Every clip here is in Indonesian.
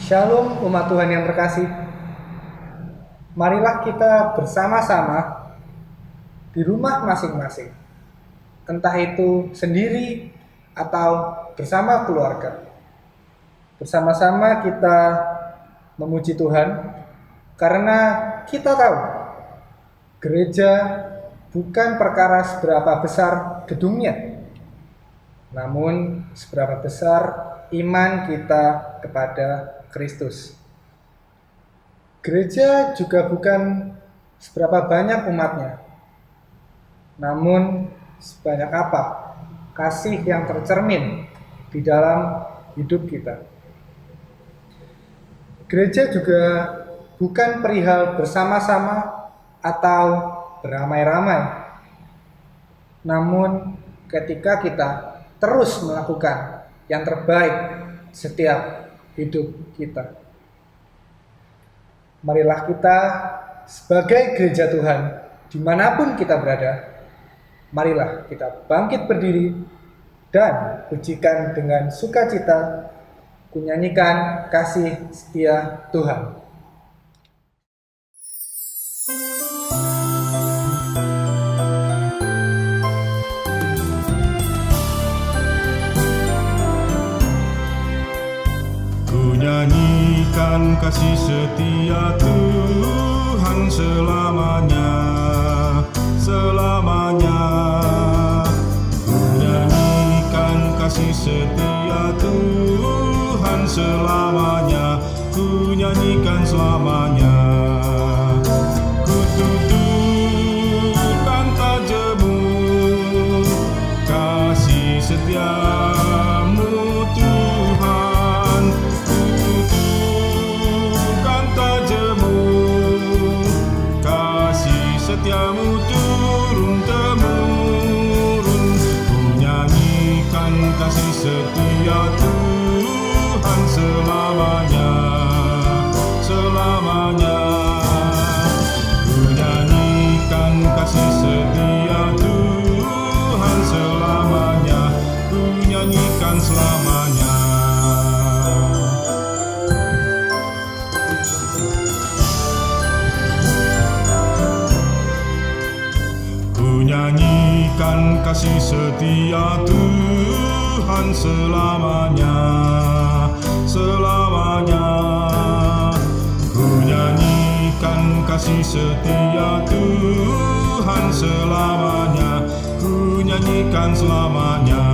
Shalom umat Tuhan yang terkasih. Marilah kita bersama-sama di rumah masing-masing, entah itu sendiri atau bersama keluarga. Bersama-sama kita memuji Tuhan karena kita tahu gereja bukan perkara seberapa besar gedungnya, namun seberapa besar iman kita kepada Kristus. Gereja juga bukan seberapa banyak umatnya, namun sebanyak apa kasih yang tercermin di dalam hidup kita. Gereja juga bukan perihal bersama-sama atau beramai-ramai, namun ketika kita terus melakukan yang terbaik setiap hidup kita. Marilah kita sebagai gereja Tuhan dimanapun kita berada, marilah kita bangkit berdiri dan pujikan dengan sukacita, kunyanyikan kasih setia Tuhan. Nyanyikan kasih setia Tuhan selamanya, selamanya. Ku nyanyikan kasih setia Tuhan selamanya, ku nyanyikan selamanya. Ku tuturkan tajemu kasih setiamu Tuhan. Setiamu turun-temurun, ku nyanyikan kasih setia Tuhan selamanya, selamanya. Ku nyanyikan kasih setia Tuhan selamanya, ku nyanyikan selamanya. Nyanyikan kasih setia Tuhan selamanya, selamanya. Ku nyanyikan kasih setia Tuhan selamanya, ku nyanyikan selamanya.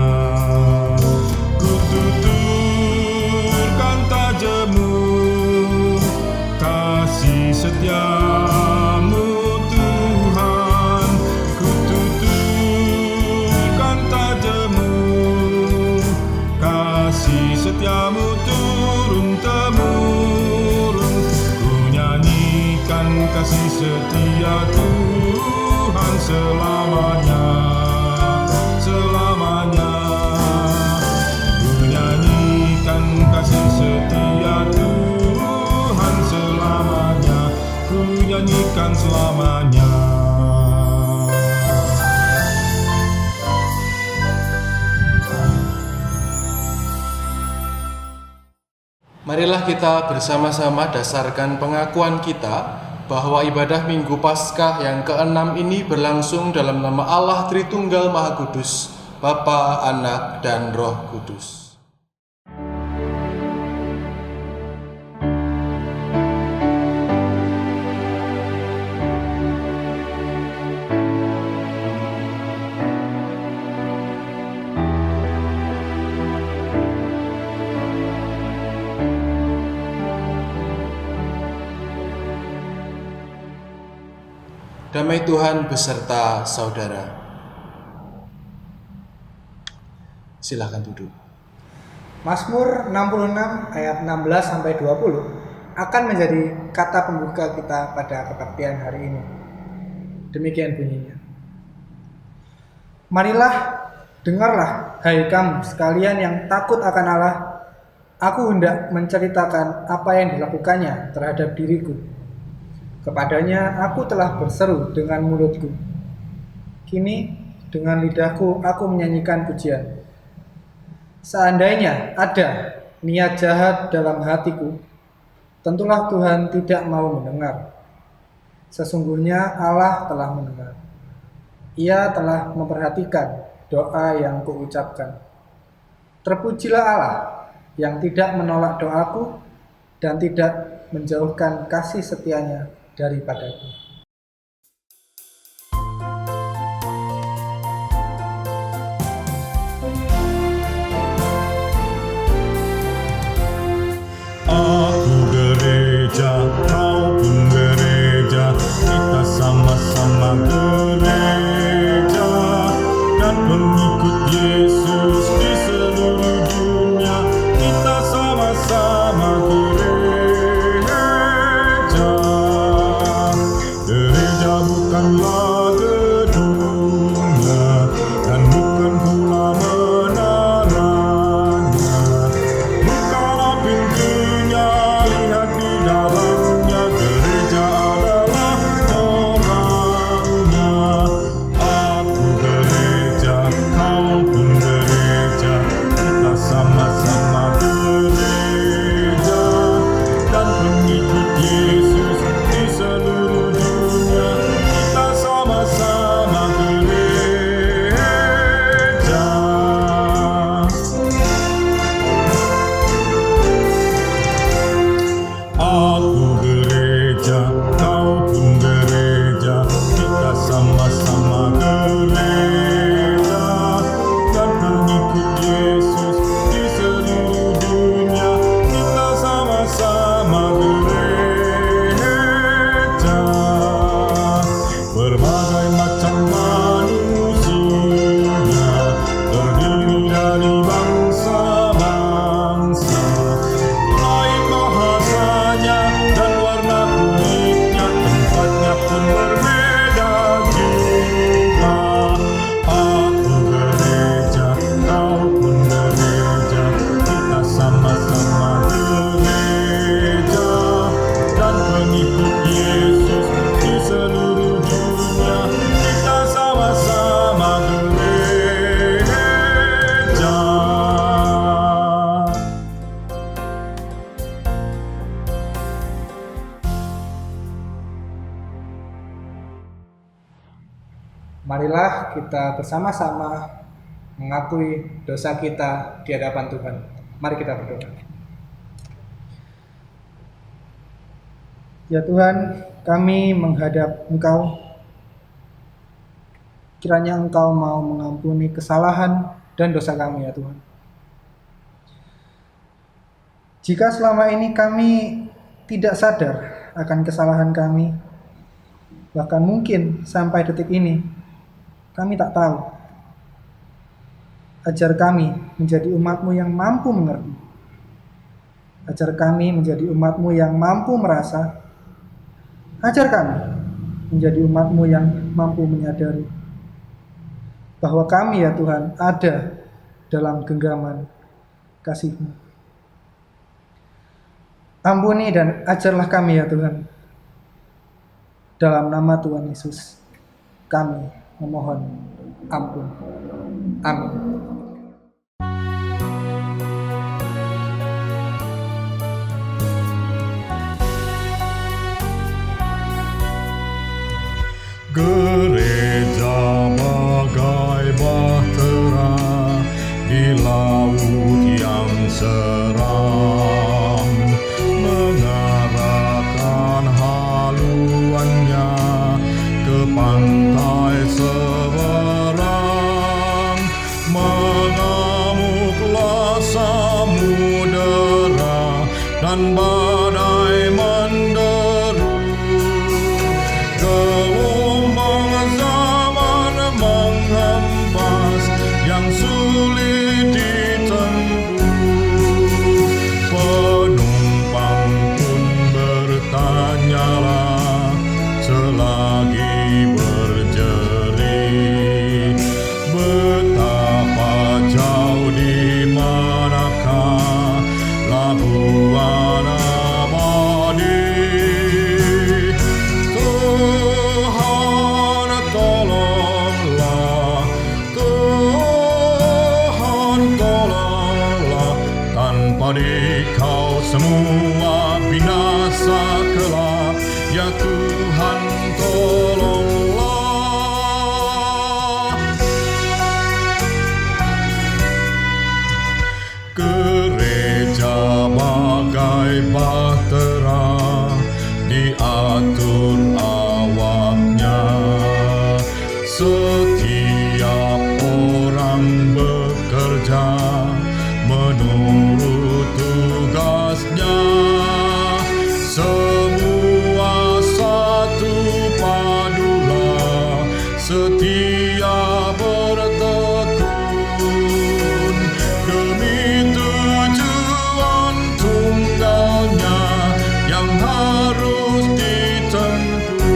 Ku tuturkan tajemu kasih setiamu Tuhan. Ku tuturkan tajemu kasih setiamu turun-temurun. Ku nyanyikan kasih setia Tuhan selamanya, selamanya. Ku nyanyikan kasih setia Tuhan selamanya, ku nyanyikan selamanya. Marilah kita bersama-sama dasarkan pengakuan kita bahwa ibadah Minggu Paskah yang ke-6 ini berlangsung dalam nama Allah Tritunggal Maha Kudus, Bapa, Anak, dan Roh Kudus. Damai Tuhan beserta saudara. Silakan duduk. Mazmur 66 ayat 16-20 akan menjadi kata pembuka kita pada kebaktian hari ini. Demikian bunyinya. Marilah, dengarlah, hai kamu sekalian yang takut akan Allah. Aku hendak menceritakan apa yang dilakukannya terhadap diriku. Kepadanya aku telah berseru dengan mulutku. Kini dengan lidahku aku menyanyikan pujian. Seandainya ada niat jahat dalam hatiku, tentulah Tuhan tidak mau mendengar. Sesungguhnya Allah telah mendengar. Ia telah memperhatikan doa yang kuucapkan. Terpujilah Allah yang tidak menolak doaku dan tidak menjauhkan kasih setianya daripadaku. Aku gereja, kau pun gereja, kita sama-sama gereja, dan pengikut Yesus di seluruh dunia, kita sama-sama gereja. Gereja bukanlah gedungnya, dan bukan pula menaranya, bukanlah pintunya, lihat di dalamnya. Gereja adalah orangnya. Aku gereja, kau pun gereja, kita sama-sama gereja, dan pengikut Yesus di seluruh dunia, kita sama-sama gereja. Aku gereja, kau pun gereja, kita sama-sama gereja, dan pengikut Yesus di seluruh dunia, kita sama-sama gereja. Berbagai macam manusia, terdiri dari bangsa-bangsa, lain bahasanya dan warna kulitnya, tempatnya pun berbeda juga. Aku gereja, kau pun gereja, kita sama-sama gereja, dan pengikut Yesus di seluruh dunia, kita sama-sama gereja. Marilah kita bersama-sama mengakui dosa kita di hadapan Tuhan. Mari kita berdoa. Ya Tuhan, kami menghadap Engkau. Kiranya Engkau mau mengampuni kesalahan dan dosa kami ya Tuhan. Jika selama ini kami tidak sadar akan kesalahan kami, bahkan mungkin sampai detik ini kami tak tahu, ajar kami menjadi umat-Mu yang mampu mengerti. Ajar kami menjadi umat-Mu yang mampu merasa. Ajar kami menjadi umat-Mu yang mampu menyadari bahwa kami ya Tuhan ada dalam genggaman kasih-Mu. Ampuni dan ajarlah kami ya Tuhan. Dalam nama Tuhan Yesus kami memohon ampun. Amin. Gereja bagai bahtera di laut yang seram, mengarahkan haluannya ke pantai seberang. Mengamuklah samudera dan badai menderu. Gelombang zaman menghempas yang sulit ditempuh. Penumpang pun bertanyalah selagi berjeri, betapa jauh di manakah labuan abadi. Tuhan tolonglah, Tuhan tolonglah, tanpa Dikau semua binasa. masa kelak, ya Tuhan tolonglah. Gereja bagai bahtera, diatur awaknya. Setiap orang bekerja menurut tugasnya. Semua satu padulah, setia bertekun demi tujuan tunggalnya yang harus ditempuh.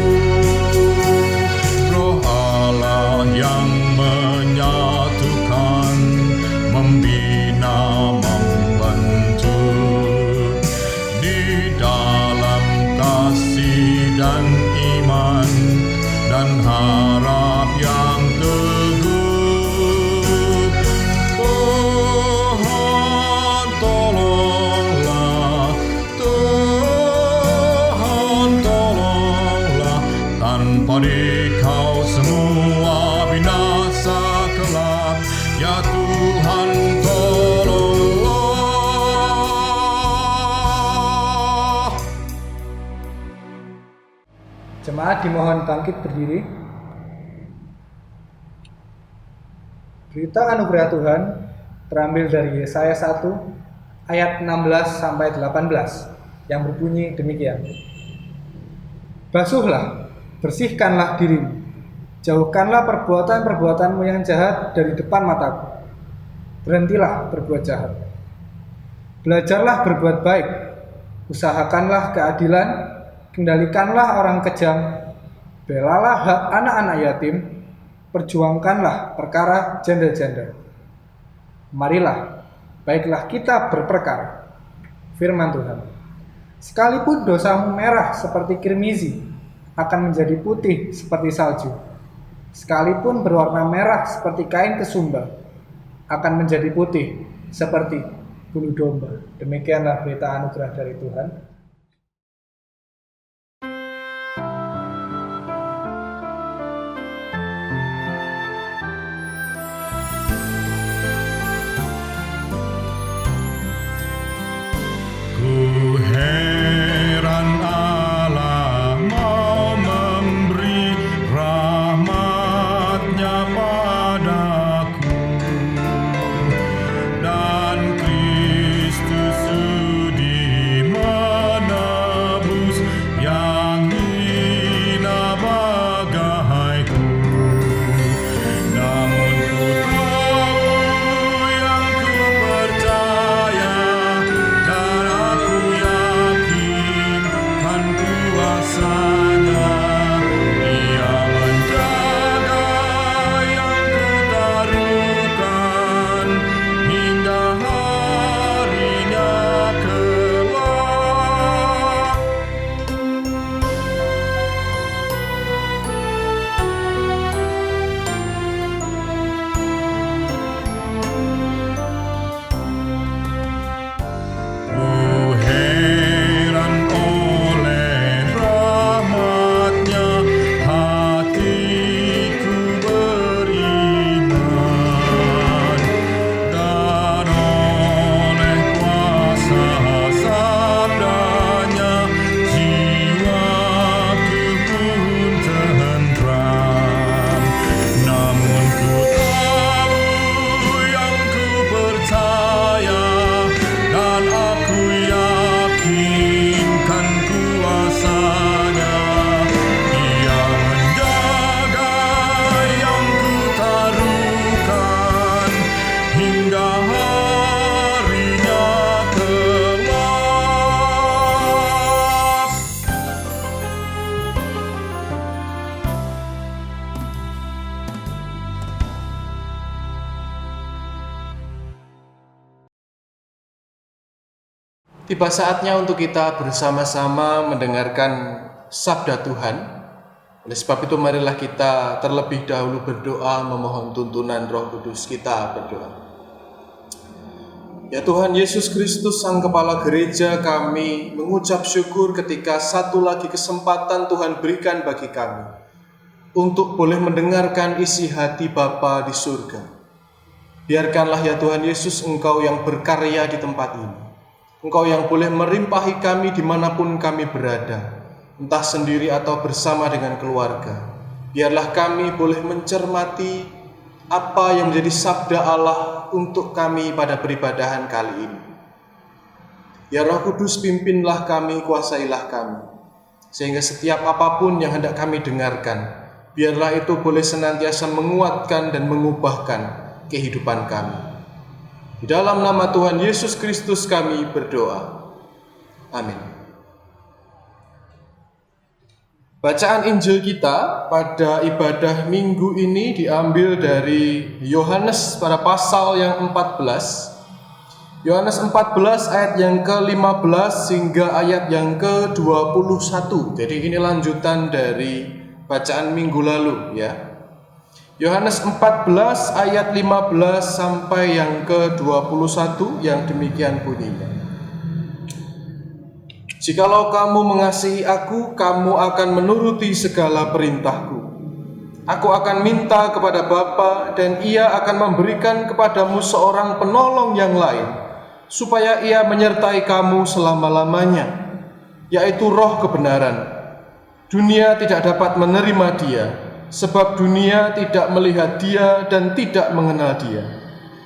Roh Allah yang menyatukan, membina, membentuk di dalam kasih dan iman dan harap yang teguh. Tuhan tolonglah, Tuhan tolonglah, tanpa Dikau semua binasa kelak, ya Tuhan tolonglah. Jemaat dimohon bangkit berdiri. Berita anugerah Tuhan terambil dari Yesaya 1 ayat 16 sampai 18 yang berbunyi demikian. Basuhlah, bersihkanlah dirimu. Jauhkanlah perbuatan-perbuatanmu yang jahat dari depan mataku. Berhentilah berbuat jahat. Belajarlah berbuat baik. Usahakanlah keadilan. Kendalikanlah orang kejam. Belalah hak anak-anak yatim. Perjuangkanlah perkara janda-janda. Marilah, baiklah kita berperkara. Firman Tuhan. Sekalipun dosamu merah seperti kirmizi, akan menjadi putih seperti salju. Sekalipun berwarna merah seperti kain kesumba, akan menjadi putih seperti bulu domba. Demikianlah berita anugerah dari Tuhan. Ku heran Allah mau memberi rahmat-Nya padaku, dan Kristus sudi menebus yang hina bagaiku. Namun ku tahu yang ku percaya, dan aku yakin kan kuasa-Nya. Ia menjaga yang kutaruhkan hingga harinya kelak. Ku heran oleh rahmat-Nya, hatiku beriman, dan oleh kuasa sabda-Nya, jiwaku pun tentram. Namun ku tahu yang ku percaya, dan aku yakin kan kuasa-Nya. Ia menjaga yang kutaruhkan hingga harinya kelak. Tiba saatnya untuk kita bersama-sama mendengarkan sabda Tuhan. Oleh sebab itu marilah kita terlebih dahulu berdoa memohon tuntunan Roh Kudus. Kita berdoa. Ya Tuhan Yesus Kristus, Sang Kepala Gereja, kami mengucap syukur ketika satu lagi kesempatan Tuhan berikan bagi kami untuk boleh mendengarkan isi hati Bapa di surga. Biarkanlah ya Tuhan Yesus, Engkau yang berkarya di tempat ini. Engkau yang boleh merimpahi kami dimanapun kami berada, entah sendiri atau bersama dengan keluarga. Biarlah kami boleh mencermati apa yang menjadi sabda Allah untuk kami pada peribadahan kali ini. Ya Roh Kudus, pimpinlah kami, kuasailah kami, sehingga setiap apapun yang hendak kami dengarkan, biarlah itu boleh senantiasa menguatkan dan mengubahkan kehidupan kami. Di dalam nama Tuhan Yesus Kristus kami berdoa. Amin. Bacaan Injil kita pada ibadah minggu ini diambil dari Yohanes pada pasal yang 14. Yohanes 14 ayat yang ke-15 hingga ayat yang ke-21. Jadi ini lanjutan dari bacaan minggu lalu ya. Yohanes 14 ayat 15 sampai yang ke-21 yang demikian bunyinya. Jikalau kamu mengasihi aku, kamu akan menuruti segala perintahku. Aku akan minta kepada Bapa, dan Ia akan memberikan kepadamu seorang penolong yang lain, supaya Ia menyertai kamu selama-lamanya, yaitu Roh kebenaran. Dunia tidak dapat menerima Dia, sebab dunia tidak melihat Dia dan tidak mengenal Dia.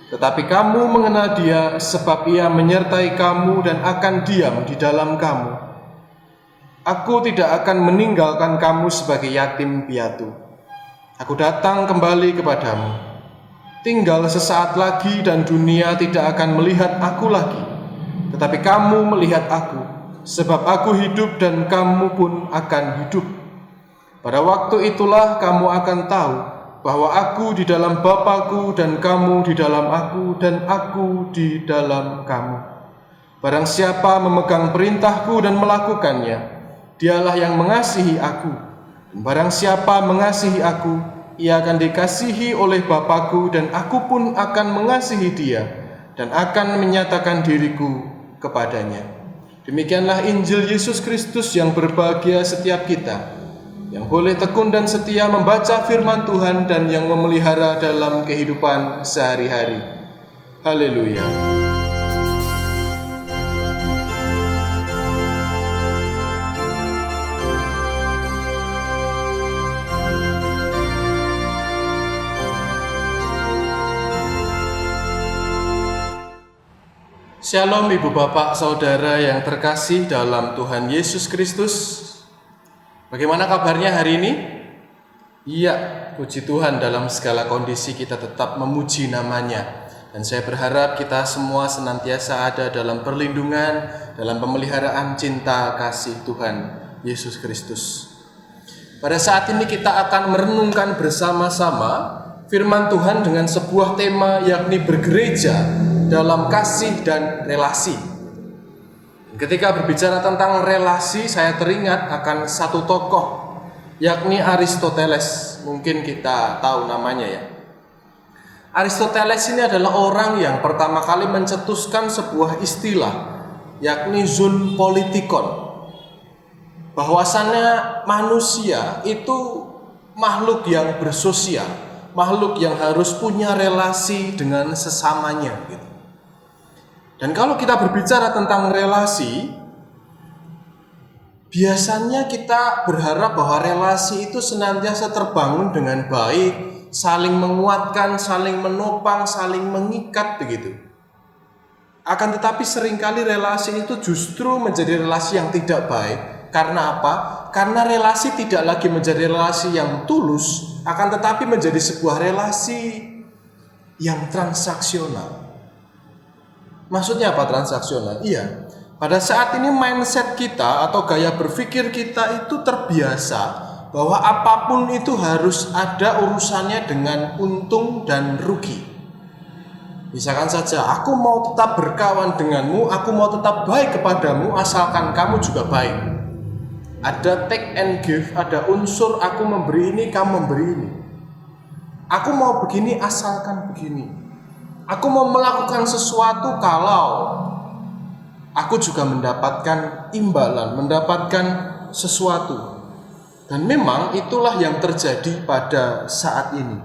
Tetapi kamu mengenal Dia, sebab Ia menyertai kamu dan akan diam di dalam kamu. Aku tidak akan meninggalkan kamu sebagai yatim piatu. Aku datang kembali kepadamu. Tinggal sesaat lagi dan dunia tidak akan melihat aku lagi. Tetapi kamu melihat aku, sebab aku hidup dan kamu pun akan hidup. Pada waktu itulah kamu akan tahu bahwa aku di dalam Bapa-Ku dan kamu di dalam aku dan aku di dalam kamu. Barang siapa memegang perintahku dan melakukannya, dialah yang mengasihi aku. Dan barang siapa mengasihi aku, ia akan dikasihi oleh Bapa-Ku, dan aku pun akan mengasihi dia dan akan menyatakan diriku kepadanya. Demikianlah Injil Yesus Kristus yang berbahagia setiap kita, yang boleh tekun dan setia membaca firman Tuhan dan yang memelihara dalam kehidupan sehari-hari. Haleluya. Shalom Ibu Bapak Saudara yang terkasih dalam Tuhan Yesus Kristus. Bagaimana kabarnya hari ini? Iya, puji Tuhan, dalam segala kondisi kita tetap memuji namanya. Dan saya berharap kita semua senantiasa ada dalam perlindungan, dalam pemeliharaan cinta kasih Tuhan Yesus Kristus. Pada saat ini kita akan merenungkan bersama-sama firman Tuhan dengan sebuah tema, yakni bergereja dalam kasih dan relasi. Ketika berbicara tentang relasi, saya teringat akan satu tokoh, yakni Aristoteles. Mungkin kita tahu namanya ya. Aristoteles ini adalah orang yang pertama kali mencetuskan sebuah istilah, yakni zoon politikon. Bahwasannya manusia itu makhluk yang bersosial, makhluk yang harus punya relasi dengan sesamanya gitu. Dan kalau kita berbicara tentang relasi, biasanya kita berharap bahwa relasi itu senantiasa terbangun dengan baik, saling menguatkan, saling menopang, saling mengikat begitu. Akan tetapi seringkali relasi itu justru menjadi relasi yang tidak baik. Karena apa? Karena relasi tidak lagi menjadi relasi yang tulus, akan tetapi menjadi sebuah relasi yang transaksional. Maksudnya apa transaksional? Iya, pada saat ini mindset kita atau gaya berpikir kita itu terbiasa bahwa apapun itu harus ada urusannya dengan untung dan rugi. Misalkan saja, aku mau tetap berkawan denganmu, aku mau tetap baik kepadamu asalkan kamu juga baik. Ada take and give, ada unsur aku memberi ini, kamu memberi ini. Aku mau begini asalkan begini. Aku mau melakukan sesuatu kalau aku juga mendapatkan imbalan, mendapatkan sesuatu. Dan memang itulah yang terjadi pada saat ini.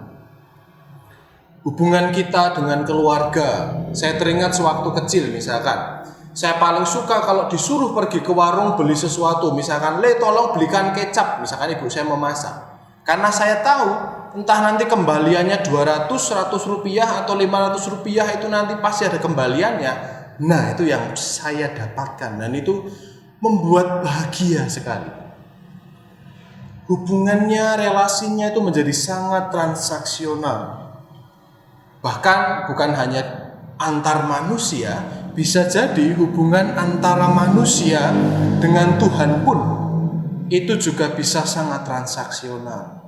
Hubungan kita dengan keluarga. Saya teringat sewaktu kecil misalkan, saya paling suka kalau disuruh pergi ke warung beli sesuatu. Misalkan, tolong belikan kecap. Misalkan ibu saya memasak. Karena saya tahu entah nanti kembaliannya 200, 100 rupiah atau 500 rupiah itu nanti pasti ada kembaliannya. Nah, itu yang saya dapatkan dan itu membuat bahagia sekali. Hubungannya, relasinya itu menjadi sangat transaksional. Bahkan bukan hanya antar manusia, bisa jadi hubungan antara manusia dengan Tuhan pun itu juga bisa sangat transaksional.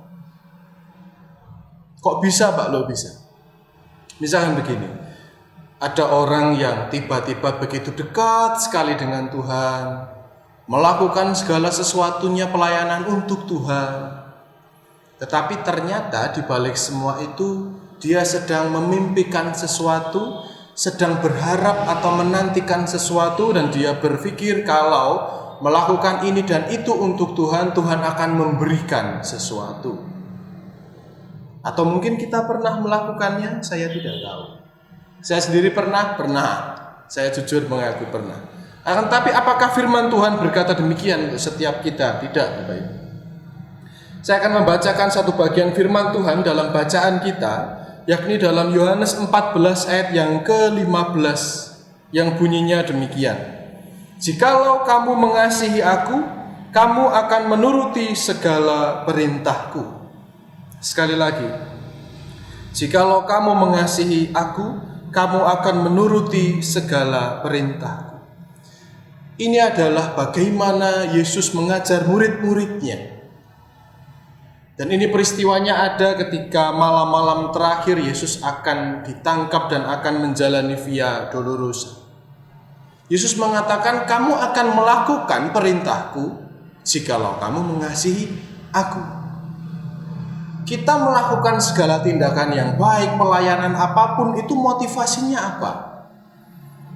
Kok bisa, Pak? Lo bisa. Misalkan begini, ada orang yang tiba-tiba begitu dekat sekali dengan Tuhan, melakukan segala sesuatunya pelayanan untuk Tuhan. Tetapi ternyata di balik semua itu dia sedang memimpikan sesuatu, sedang berharap atau menantikan sesuatu, dan dia berpikir kalau melakukan ini dan itu untuk Tuhan, Tuhan akan memberikan sesuatu. Atau mungkin kita pernah melakukannya, saya tidak tahu. Saya sendiri pernah. Saya jujur mengaku pernah. Akan tapi apakah firman Tuhan berkata demikian untuk setiap kita? Tidak, Bapak Ibu. Saya akan membacakan satu bagian firman Tuhan dalam bacaan kita, yakni dalam Yohanes 14 ayat yang ke-15, yang bunyinya demikian. Jikalau kamu mengasihi aku, kamu akan menuruti segala perintahku. Sekali lagi, jikalau kamu mengasihi aku, kamu akan menuruti segala perintahku. Ini adalah bagaimana Yesus mengajar murid-muridnya. Dan ini peristiwanya ada ketika malam-malam terakhir Yesus akan ditangkap dan akan menjalani Via Dolorosa. Yesus mengatakan, kamu akan melakukan perintahku jikalau kamu mengasihi aku. Kita melakukan segala tindakan yang baik, pelayanan apapun, itu motivasinya apa?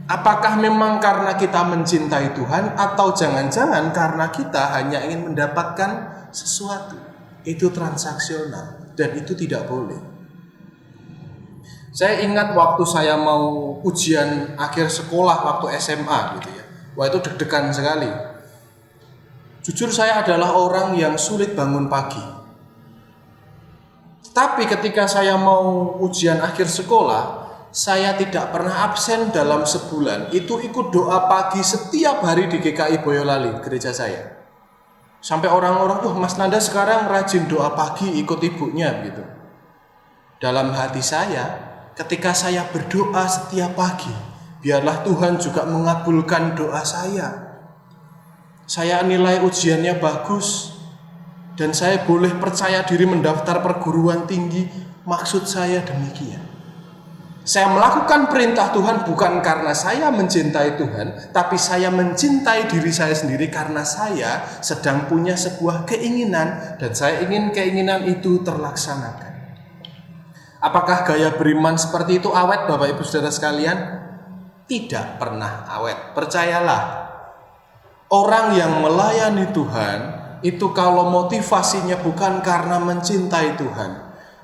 Apakah memang karena kita mencintai Tuhan, atau jangan-jangan karena kita hanya ingin mendapatkan sesuatu? Itu transaksional dan itu tidak boleh. Saya ingat waktu saya mau ujian akhir sekolah waktu SMA gitu ya. Wah, itu deg-degan sekali. Jujur saya adalah orang yang sulit bangun pagi. Tapi ketika saya mau ujian akhir sekolah, saya tidak pernah absen dalam sebulan. Itu ikut doa pagi setiap hari di GKI Boyolali, gereja saya. Sampai orang-orang, Mas Nanda sekarang rajin doa pagi ikut ibunya gitu. Dalam hati saya, ketika saya berdoa setiap pagi, biarlah Tuhan juga mengabulkan doa saya. Saya nilai ujiannya bagus, dan saya boleh percaya diri mendaftar perguruan tinggi. Maksud saya demikian. Saya melakukan perintah Tuhan bukan karena saya mencintai Tuhan, tapi saya mencintai diri saya sendiri karena saya sedang punya sebuah keinginan, dan saya ingin keinginan itu terlaksanakan. Apakah gaya beriman seperti itu awet, Bapak Ibu Saudara sekalian? Tidak pernah awet. Percayalah, orang yang melayani Tuhan itu kalau motivasinya bukan karena mencintai Tuhan,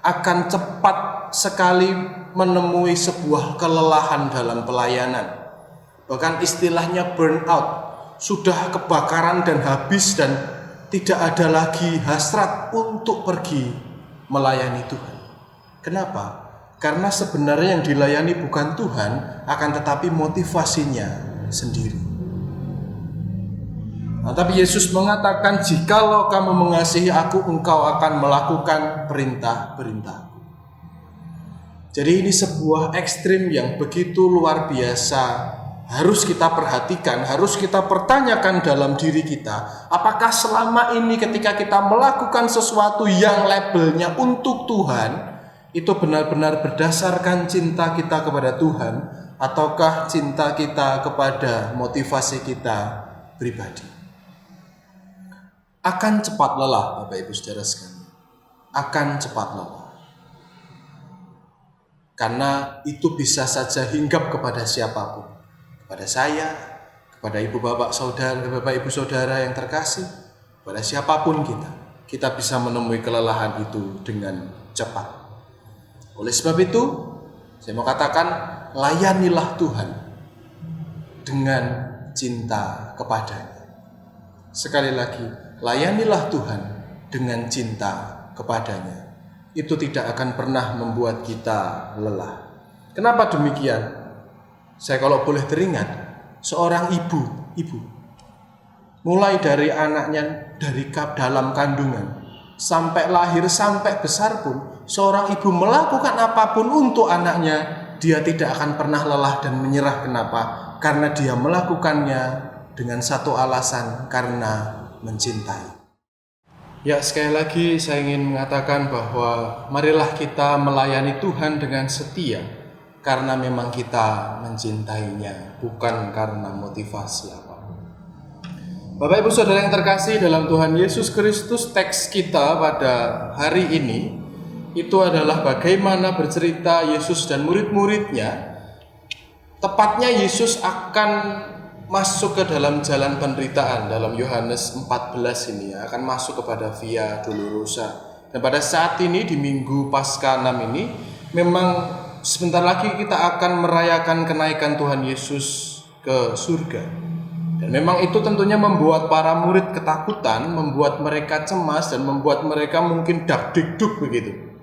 akan cepat sekali menemui sebuah kelelahan dalam pelayanan. Bahkan istilahnya burnout, sudah kebakaran dan habis dan tidak ada lagi hasrat untuk pergi melayani Tuhan. Kenapa? Karena sebenarnya yang dilayani bukan Tuhan, akan tetapi motivasinya sendiri. Nah, tapi Yesus mengatakan, jikalau kamu mengasihi aku, engkau akan melakukan perintah-perintahku. Jadi ini sebuah ekstrim yang begitu luar biasa. Harus kita perhatikan, harus kita pertanyakan dalam diri kita. Apakah selama ini ketika kita melakukan sesuatu yang labelnya untuk Tuhan, itu benar-benar berdasarkan cinta kita kepada Tuhan, ataukah cinta kita kepada motivasi kita pribadi? Akan cepat lelah, Bapak Ibu Saudara sekalian. Akan cepat lelah. Karena itu bisa saja hinggap kepada siapapun, kepada saya, kepada ibu bapak saudara, bapak ibu saudara yang terkasih, kepada siapapun kita bisa menemui kelelahan itu dengan cepat. Oleh sebab itu, saya mau katakan, layanilah Tuhan dengan cinta kepadanya. Sekali lagi, layanilah Tuhan dengan cinta kepadanya. Itu tidak akan pernah membuat kita lelah. Kenapa demikian? Saya kalau boleh teringat, seorang ibu, mulai dari anaknya dari dalam kandungan, sampai lahir, sampai besar pun, seorang ibu melakukan apapun untuk anaknya, dia tidak akan pernah lelah dan menyerah. Kenapa? Karena dia melakukannya dengan satu alasan, karena mencintai. Ya, sekali lagi saya ingin mengatakan bahwa marilah kita melayani Tuhan dengan setia, karena memang kita mencintainya, bukan karena motivasi apapun. Bapak Ibu Saudara yang terkasih dalam Tuhan Yesus Kristus, teks kita pada hari ini itu adalah bagaimana bercerita Yesus dan murid-muridnya. Tepatnya Yesus akan masuk ke dalam jalan penderitaan dalam Yohanes 14 ini, akan masuk kepada Via Dolorosa. Dan pada saat ini di Minggu Paskah 6 ini, memang sebentar lagi kita akan merayakan kenaikan Tuhan Yesus ke surga. Dan memang itu tentunya membuat para murid ketakutan, membuat mereka cemas, dan membuat mereka mungkin dak-dikduk begitu.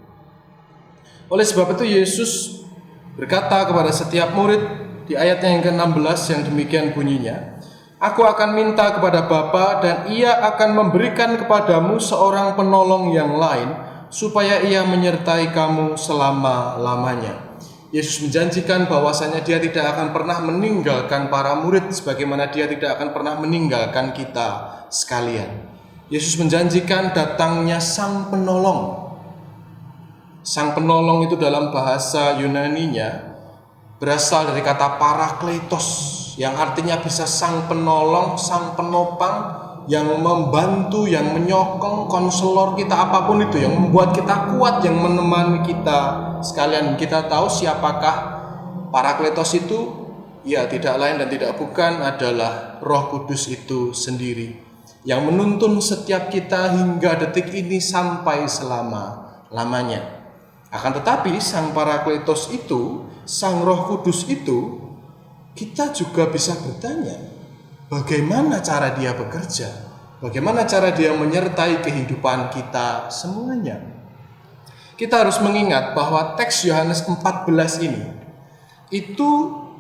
Oleh sebab itu Yesus berkata kepada setiap murid di ayatnya yang ke-16 yang demikian bunyinya, "Aku akan minta kepada Bapa dan Ia akan memberikan kepadamu seorang penolong yang lain, supaya Ia menyertai kamu selama-lamanya." Yesus menjanjikan bahwasanya Dia tidak akan pernah meninggalkan para murid, sebagaimana Dia tidak akan pernah meninggalkan kita sekalian. Yesus menjanjikan datangnya Sang Penolong. Sang Penolong itu dalam bahasa Yunaninya berasal dari kata parakletos, yang artinya bisa sang penolong, sang penopang, yang membantu, yang menyokong, konselor kita, apapun itu, yang membuat kita kuat, yang menemani kita sekalian. Kita tahu siapakah parakletos itu? Ya, tidak lain dan tidak bukan adalah Roh Kudus itu sendiri, yang menuntun setiap kita hingga detik ini sampai selama-lamanya. Akan tetapi sang parakletos itu, sang Roh Kudus itu, kita juga bisa bertanya, bagaimana cara Dia bekerja? Bagaimana cara Dia menyertai kehidupan kita semuanya? Kita harus mengingat bahwa teks Yohanes 14 ini itu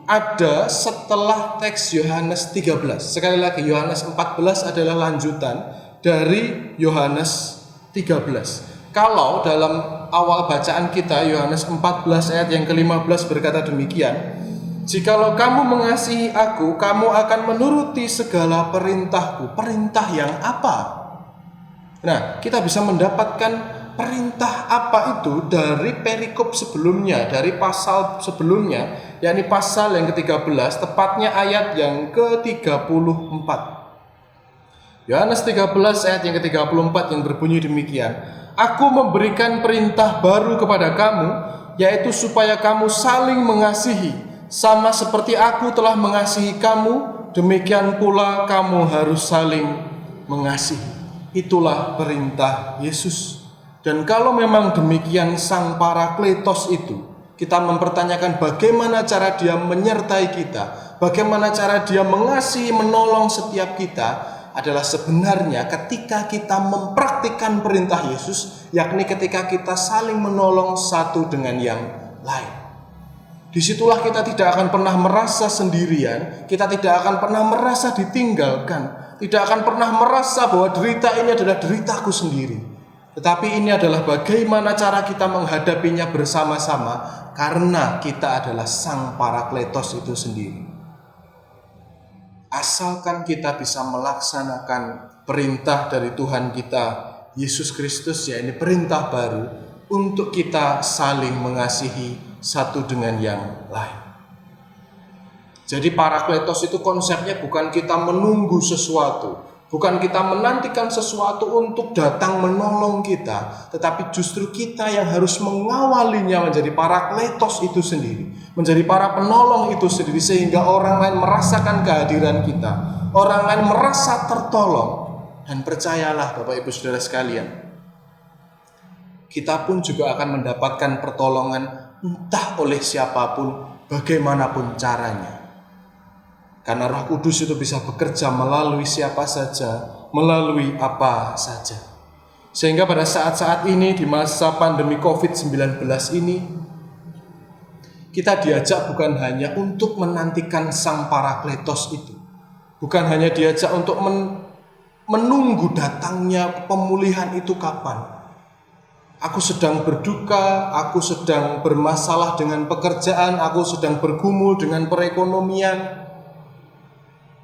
ada setelah teks Yohanes 13. Sekali lagi, Yohanes 14 adalah lanjutan dari Yohanes 13. Kalau dalam awal bacaan kita, Yohanes 14 ayat yang ke-15 berkata demikian, "Jikalau kamu mengasihi aku, kamu akan menuruti segala perintahku." Perintah yang apa? Nah, kita bisa mendapatkan perintah apa itu dari perikop sebelumnya, dari pasal sebelumnya, yakni pasal yang ke-13, tepatnya ayat yang ke-34. Yohanes 13 ayat yang ke-34 yang berbunyi demikian, "Aku memberikan perintah baru kepada kamu, yaitu supaya kamu saling mengasihi. Sama seperti aku telah mengasihi kamu, demikian pula kamu harus saling mengasihi." Itulah perintah Yesus. Dan kalau memang demikian sang parakletos itu, kita mempertanyakan bagaimana cara Dia menyertai kita, bagaimana cara Dia mengasihi, menolong setiap kita, adalah sebenarnya ketika kita mempraktikkan perintah Yesus, yakni ketika kita saling menolong satu dengan yang lain. Disitulah kita tidak akan pernah merasa sendirian, kita tidak akan pernah merasa ditinggalkan, tidak akan pernah merasa bahwa derita ini adalah deritaku sendiri. Tetapi ini adalah bagaimana cara kita menghadapinya bersama-sama, karena kita adalah sang parakletos itu sendiri. Asalkan kita bisa melaksanakan perintah dari Tuhan kita Yesus Kristus, ya ini perintah baru untuk kita saling mengasihi satu dengan yang lain. Jadi parakletos itu konsepnya bukan kita menunggu sesuatu, Bukan kita menantikan sesuatu untuk datang menolong kita, tetapi justru kita yang harus mengawalinya menjadi parakletos itu sendiri, menjadi para penolong itu sendiri, sehingga orang lain merasakan kehadiran kita, orang lain merasa tertolong. Dan percayalah Bapak Ibu Saudara sekalian, kita pun juga akan mendapatkan pertolongan entah oleh siapapun, bagaimanapun caranya. Karena Roh Kudus itu bisa bekerja melalui siapa saja, melalui apa saja. Sehingga pada saat-saat ini, di masa pandemi COVID-19 ini, kita diajak bukan hanya untuk menantikan Sang Parakletos itu, bukan hanya diajak untuk menunggu datangnya pemulihan itu kapan. Aku sedang berduka, aku sedang bermasalah dengan pekerjaan, aku sedang bergumul dengan perekonomian.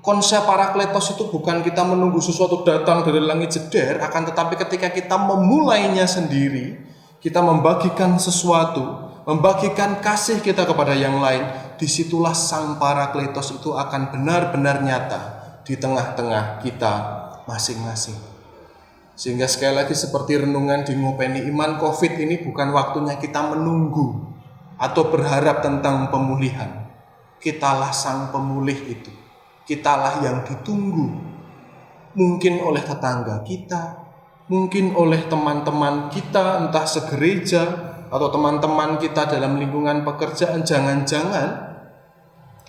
Konsep parakletos itu bukan kita menunggu sesuatu datang dari langit jeder, akan tetapi ketika kita memulainya sendiri, kita membagikan sesuatu, membagikan kasih kita kepada yang lain, disitulah Sang Parakletos itu akan benar-benar nyata di tengah-tengah kita masing-masing. Sehingga sekali lagi seperti renungan di Ngopeni Iman COVID ini, bukan waktunya kita menunggu atau berharap tentang pemulihan. Kitalah Sang Pemulih itu. Kitalah yang ditunggu, mungkin oleh tetangga kita, mungkin oleh teman-teman kita, entah segereja atau teman-teman kita dalam lingkungan pekerjaan. Jangan-jangan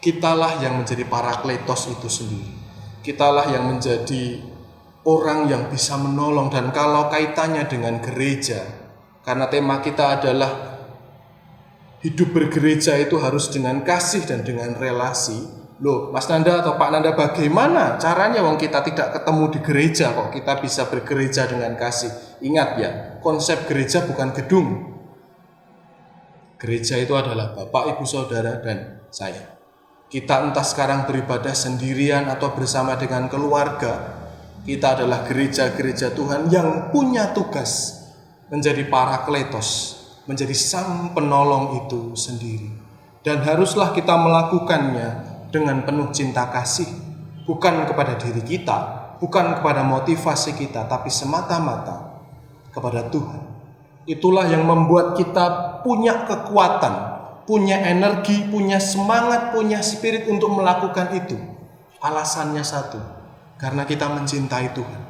kitalah yang menjadi parakletos itu sendiri. Kitalah yang menjadi orang yang bisa menolong. Dan kalau kaitannya dengan gereja, karena tema kita adalah hidup bergereja itu harus dengan kasih dan dengan relasi. Loh, Mas Nanda atau Pak Nanda, bagaimana caranya wong kita tidak ketemu di gereja kok kita bisa bergereja dengan kasih? Ingat ya, konsep gereja bukan gedung. Gereja itu adalah Bapak, Ibu, Saudara, dan saya. Kita entah sekarang beribadah sendirian atau bersama dengan keluarga, kita adalah gereja-gereja Tuhan yang punya tugas menjadi parakletos, menjadi Sang Penolong itu sendiri. Dan haruslah kita melakukannya dengan penuh cinta kasih, bukan kepada diri kita, bukan kepada motivasi kita, tapi semata-mata kepada Tuhan. Itulah yang membuat kita punya kekuatan, punya energi, punya semangat, punya spirit untuk melakukan itu. Alasannya satu, karena kita mencintai Tuhan.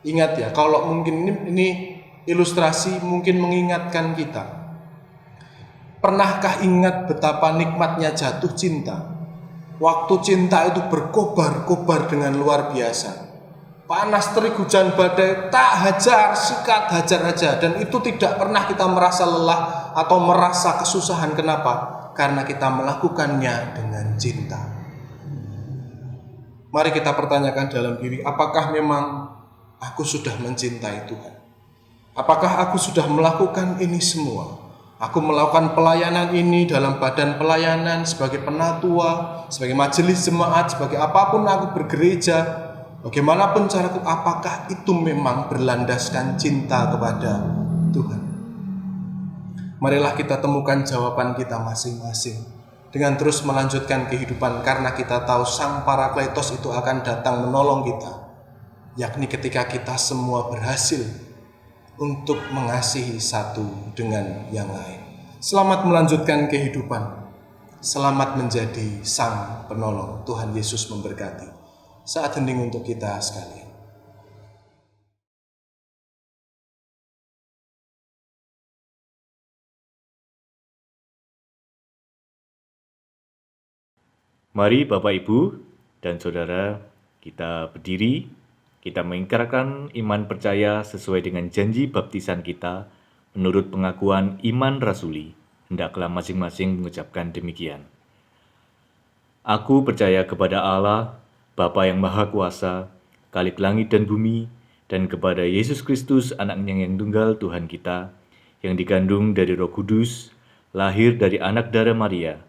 Ingat ya, kalau mungkin ini ilustrasi mungkin mengingatkan kita. Pernahkah ingat betapa nikmatnya jatuh cinta? Waktu cinta itu berkobar-kobar dengan luar biasa. Panas terik hujan badai, tak hajar, sikat, hajar aja. Dan itu tidak pernah kita merasa lelah atau merasa kesusahan. Kenapa? Karena kita melakukannya dengan cinta. Mari kita pertanyakan dalam diri, apakah memang aku sudah mencintai Tuhan? Apakah aku sudah melakukan ini semua? Aku melakukan pelayanan ini dalam badan pelayanan, sebagai penatua, sebagai majelis jemaat, sebagai apapun aku bergereja, bagaimanapun caraku, apakah itu memang berlandaskan cinta kepada Tuhan? Marilah kita temukan jawaban kita masing-masing dengan terus melanjutkan kehidupan, karena kita tahu Sang Parakletos itu akan datang menolong kita, yakni ketika kita semua berhasil untuk mengasihi satu dengan yang lain. Selamat melanjutkan kehidupan. Selamat menjadi Sang Penolong. Tuhan Yesus memberkati. Saat hening untuk kita sekalian. Mari Bapak Ibu dan Saudara, kita berdiri. Kita mengingkarkan iman percaya sesuai dengan janji baptisan kita menurut pengakuan iman rasuli. Hendaklah masing-masing mengucapkan demikian. Aku percaya kepada Allah, Bapa yang Maha Kuasa, Khalik langit dan bumi, dan kepada Yesus Kristus, Anaknya yang tunggal Tuhan kita, yang digandung dari Roh Kudus, lahir dari anak darah Maria,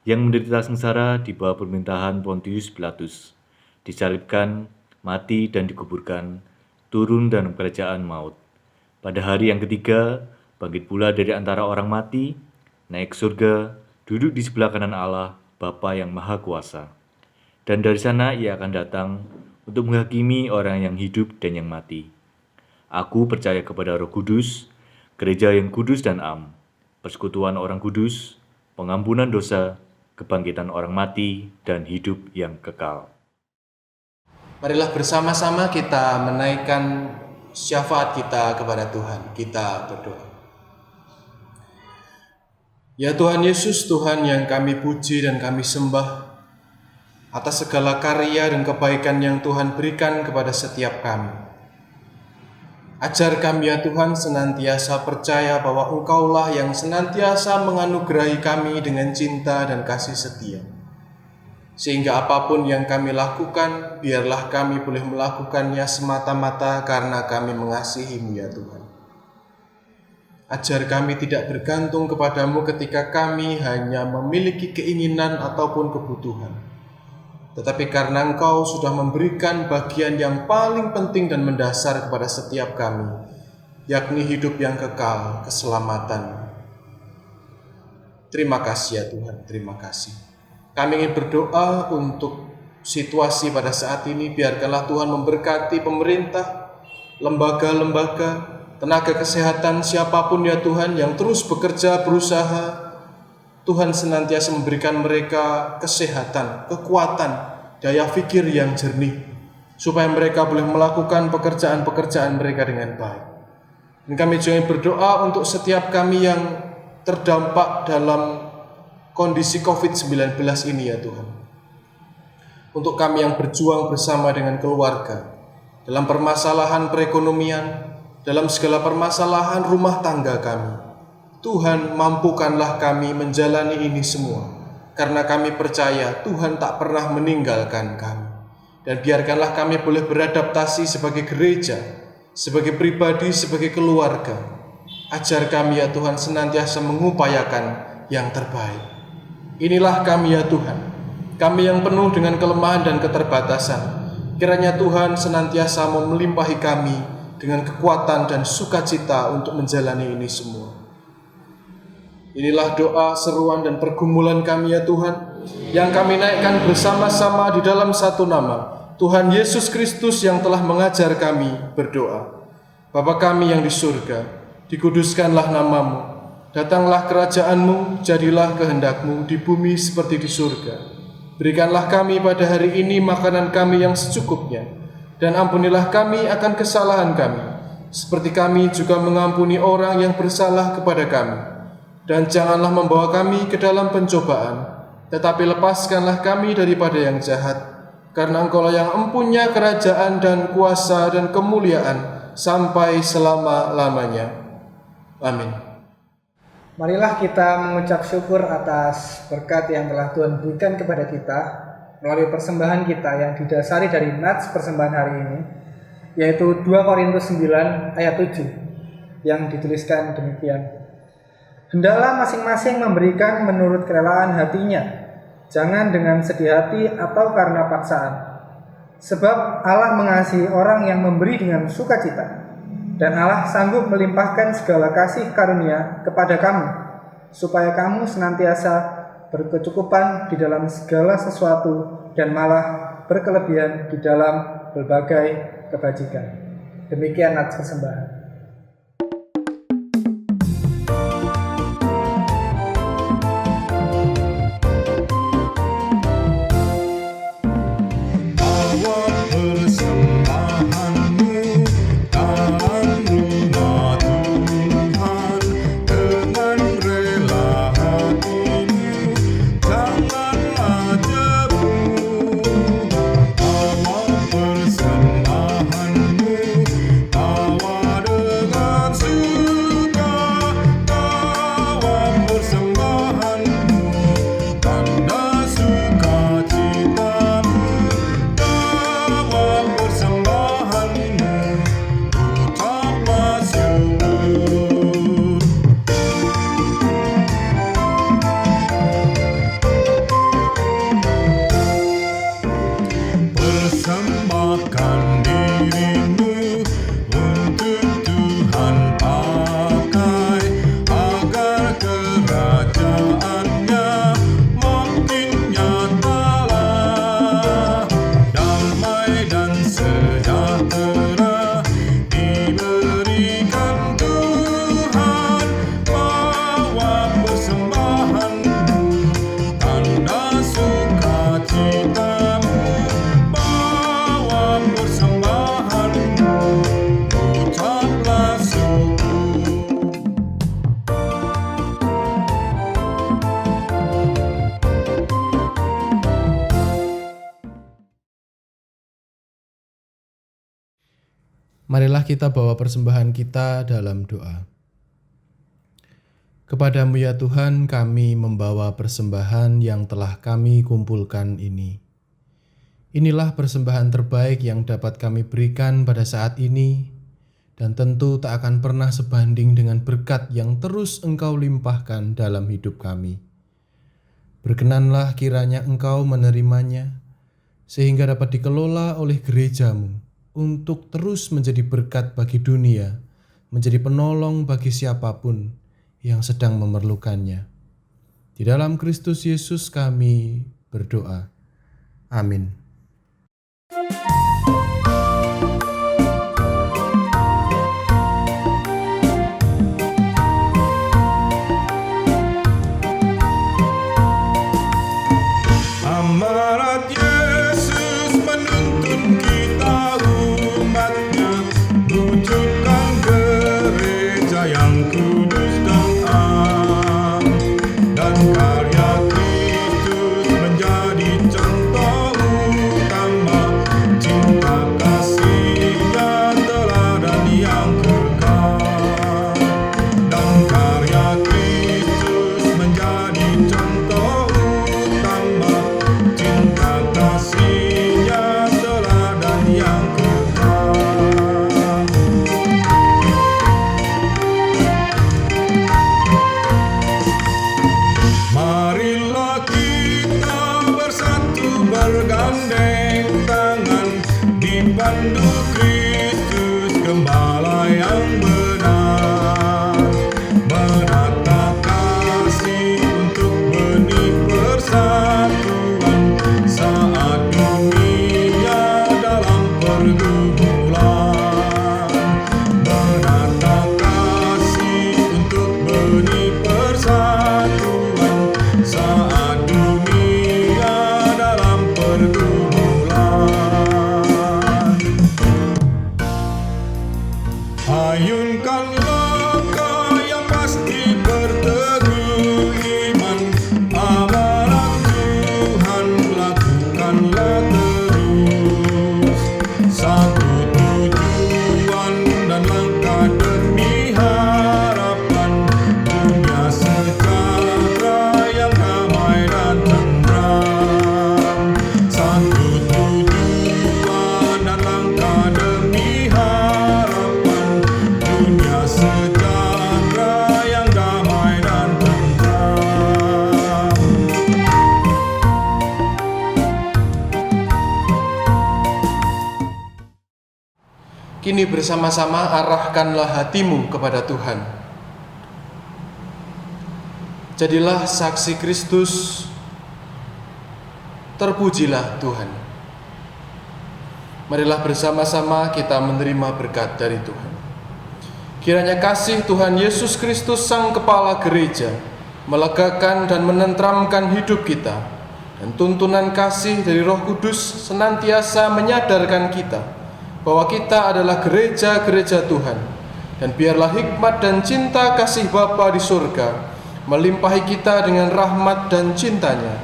yang menderita sengsara di bawah pemerintahan Pontius Pilatus, disalibkan, mati dan dikuburkan, turun dalam kerajaan maut. Pada hari yang ketiga, bangkit pula dari antara orang mati, naik surga, duduk di sebelah kanan Allah, Bapa yang Maha Kuasa. Dan dari sana ia akan datang untuk menghakimi orang yang hidup dan yang mati. Aku percaya kepada Roh Kudus, gereja yang kudus dan am, persekutuan orang kudus, pengampunan dosa, kebangkitan orang mati, dan hidup yang kekal. Marilah bersama-sama kita menaikkan syafaat kita kepada Tuhan. Kita berdoa. Ya Tuhan Yesus, Tuhan yang kami puji dan kami sembah atas segala karya dan kebaikan yang Tuhan berikan kepada setiap kami. Ajar kami ya Tuhan senantiasa percaya bahwa Engkaulah yang senantiasa menganugerahi kami dengan cinta dan kasih setia. Sehingga apapun yang kami lakukan, biarlah kami boleh melakukannya semata-mata karena kami mengasihi-Mu ya Tuhan. Ajar kami tidak bergantung kepadamu ketika kami hanya memiliki keinginan ataupun kebutuhan. Tetapi karena Engkau sudah memberikan bagian yang paling penting dan mendasar kepada setiap kami, yakni hidup yang kekal, keselamatan. Terima kasih ya Tuhan, terima kasih. Kami ingin berdoa untuk situasi pada saat ini. Biarkanlah Tuhan memberkati pemerintah, lembaga-lembaga, tenaga kesehatan, siapapun ya Tuhan yang terus bekerja, berusaha. Tuhan senantiasa memberikan mereka kesehatan, kekuatan, daya pikir yang jernih, supaya mereka boleh melakukan pekerjaan-pekerjaan mereka dengan baik. Dan kami juga berdoa untuk setiap kami yang terdampak dalam kondisi COVID-19 ini ya Tuhan. Untuk kami yang berjuang bersama dengan keluarga, dalam permasalahan perekonomian, dalam segala permasalahan rumah tangga kami, Tuhan, mampukanlah kami menjalani ini semua, karena kami percaya Tuhan tak pernah meninggalkan kami. Dan biarkanlah kami boleh beradaptasi sebagai gereja, sebagai pribadi, sebagai keluarga. Ajar kami ya Tuhan senantiasa mengupayakan yang terbaik. Inilah kami ya Tuhan, kami yang penuh dengan kelemahan dan keterbatasan. Kiranya Tuhan senantiasa melimpahi kami dengan kekuatan dan sukacita untuk menjalani ini semua. Inilah doa, seruan, dan pergumulan kami ya Tuhan, yang kami naikkan bersama-sama di dalam satu nama, Tuhan Yesus Kristus yang telah mengajar kami berdoa. Bapa kami yang di surga, dikuduskanlah namamu, datanglah kerajaan-Mu, jadilah kehendak-Mu di bumi seperti di surga. Berikanlah kami pada hari ini makanan kami yang secukupnya, dan ampunilah kami akan kesalahan kami, seperti kami juga mengampuni orang yang bersalah kepada kami. Dan janganlah membawa kami ke dalam pencobaan, tetapi lepaskanlah kami daripada yang jahat. Karena Engkaulah yang empunya kerajaan dan kuasa dan kemuliaan sampai selama-lamanya. Amin. Marilah kita mengucap syukur atas berkat yang telah Tuhan berikan kepada kita melalui persembahan kita yang didasari dari nats persembahan hari ini, yaitu 2 Korintus 9 ayat 7 yang dituliskan demikian. Hendaklah masing-masing memberikan menurut kerelaan hatinya, jangan dengan sedih hati atau karena paksaan. Sebab Allah mengasihi orang yang memberi dengan sukacita, dan Allah sanggup melimpahkan segala kasih karunia kepada kamu, supaya kamu senantiasa berkecukupan di dalam segala sesuatu dan malah berkelebihan di dalam berbagai kebajikan. Demikian nats persembahan. Awak Marilah kita bawa persembahan kita dalam doa. Kepadamu ya Tuhan, kami membawa persembahan yang telah kami kumpulkan ini. Inilah persembahan terbaik yang dapat kami berikan pada saat ini, dan tentu tak akan pernah sebanding dengan berkat yang terus Engkau limpahkan dalam hidup kami. Berkenanlah kiranya Engkau menerimanya, sehingga dapat dikelola oleh gerejamu untuk terus menjadi berkat bagi dunia, menjadi penolong bagi siapapun yang sedang memerlukannya. Di dalam Kristus Yesus kami berdoa. Amin. Amanat Yesus menuntun kita umatnya, wujudkan gereja yang kudus dan am, dan karya Kristus menjadi contoh utama, cinta kasihnya teladan yang kekal, dan karya Kristus menjadi contoh utama, cinta kasihnya teladan yang kekal. Marilah kita bersatu bergandeng tangan, dipandu Kristus Gembala yang benar, menata kasih untuk benih persatuan saat dunia dalam pergumulan, menata kasih untuk benih persatuan saat dunia dalam pergumulan. Ayunkan langkah yang pasti berteguh iman, amanat Tuhan lakukanlah terus. Satu tujuan dan langkah demi harapan, dunia sejahtera yang damai dan tentram. Satu tujuan dan langkah demi harapan, dunia sejahtera yang damai dan tentram. Kini bersama-sama arahkanlah hatimu kepada Tuhan. Jadilah saksi Kristus, terpujilah Tuhan. Marilah bersama-sama kita menerima berkat dari Tuhan. Kiranya kasih Tuhan Yesus Kristus Sang Kepala Gereja melegakan dan menentramkan hidup kita, dan tuntunan kasih dari Roh Kudus senantiasa menyadarkan kita bahwa kita adalah gereja-gereja Tuhan, dan biarlah hikmat dan cinta kasih Bapa di surga melimpahi kita dengan rahmat dan cintanya.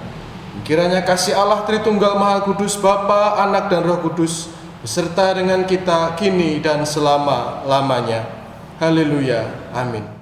Kiranya kasih Allah Tritunggal Maha Kudus, Bapa, Anak, dan Roh Kudus beserta dengan kita kini dan selama-lamanya. Haleluya. Amin.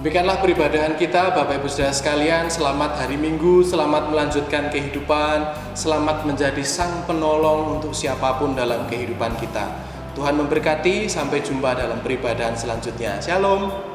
Demikianlah peribadahan kita, Bapak Ibu Saudara sekalian. Selamat hari Minggu, selamat melanjutkan kehidupan, selamat menjadi sang penolong untuk siapapun dalam kehidupan kita. Tuhan memberkati, sampai jumpa dalam peribadahan selanjutnya. Shalom.